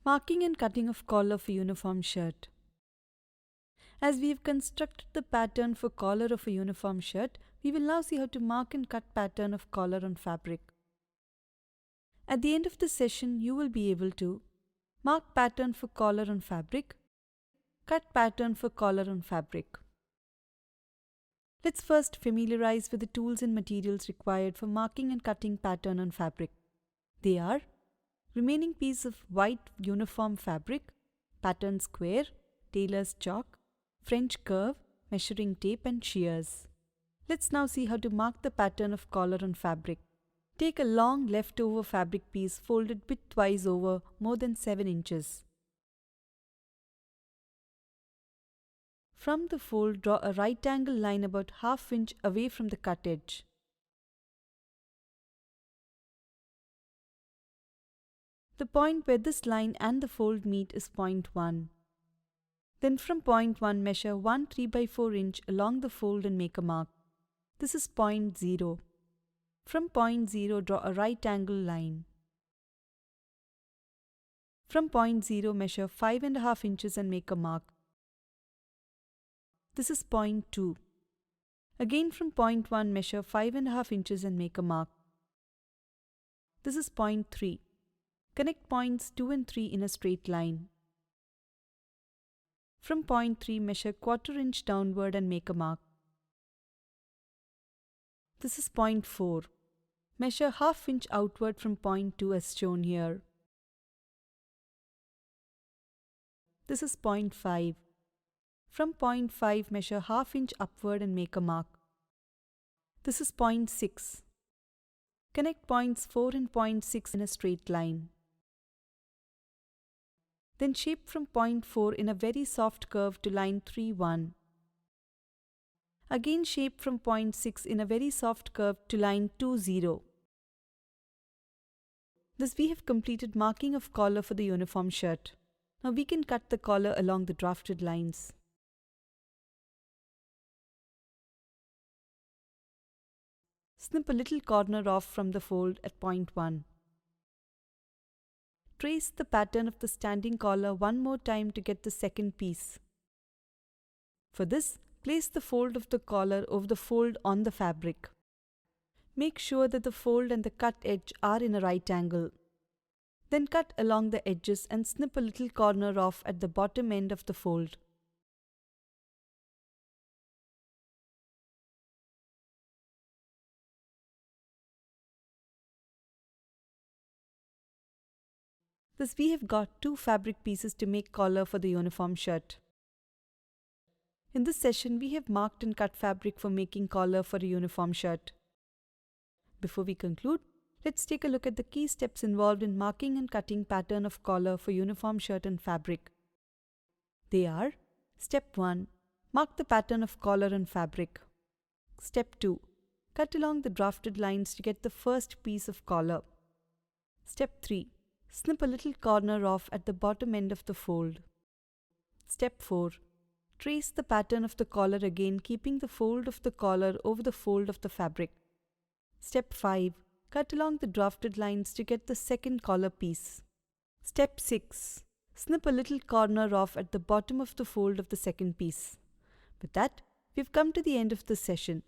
Marking and cutting of collar for uniform shirt. As we have constructed the pattern for collar of a uniform shirt, we will now see how to mark and cut pattern of collar on fabric. At the end of the session, you will be able to mark pattern for collar on fabric, cut pattern for collar on fabric. Let's first familiarize with the tools and materials required for marking and cutting pattern on fabric. They are remaining piece of white uniform fabric, pattern square, tailor's chalk, French curve, measuring tape and shears. Let's now see how to mark the pattern of collar on fabric. Take a long leftover fabric piece folded widthwise over more than 7 inches. From the fold, draw a right angle line about ½ inch away from the cut edge. The point where this line and the fold meet is point 1. Then from point 1 measure 1 3/4 inch along the fold and make a mark. This is point 0. From point 0 draw a right angle line. From point 0 measure 5½ inches and make a mark. This is point 2. Again from point 1 measure 5½ inches and make a mark. This is point 3. Connect points 2 and 3 in a straight line. From point 3 measure 1/4 inch downward and make a mark. This is point 4. Measure ½ inch outward from point 2 as shown here. This is point 5. From point 5 measure ½ inch upward and make a mark. This is point 6. Connect points 4 and point 6 in a straight line. Then shape from point 4 in a very soft curve to line 3 1. Again shape from point 6 in a very soft curve to line 2 0. Thus we have completed marking of collar for the uniform shirt. Now we can cut the collar along the drafted lines. Snip a little corner off from the fold at point 1. Trace the pattern of the standing collar one more time to get the second piece. For this, place the fold of the collar over the fold on the fabric. Make sure that the fold and the cut edge are in a right angle. Then cut along the edges and snip a little corner off at the bottom end of the fold. Thus we have got 2 fabric pieces to make collar for the uniform shirt. In this session we have marked and cut fabric for making collar for a uniform shirt. Before we conclude, let's take a look at the key steps involved in marking and cutting pattern of collar for uniform shirt and fabric. They are: Step 1. Mark the pattern of collar on fabric. Step 2. Cut along the drafted lines to get the first piece of collar. Step 3. Snip a little corner off at the bottom end of the fold. Step 4. Trace the pattern of the collar again, keeping the fold of the collar over the fold of the fabric. Step 5. Cut along the drafted lines to get the second collar piece. Step 6. Snip a little corner off at the bottom of the fold of the second piece. With that, we've come to the end of this session.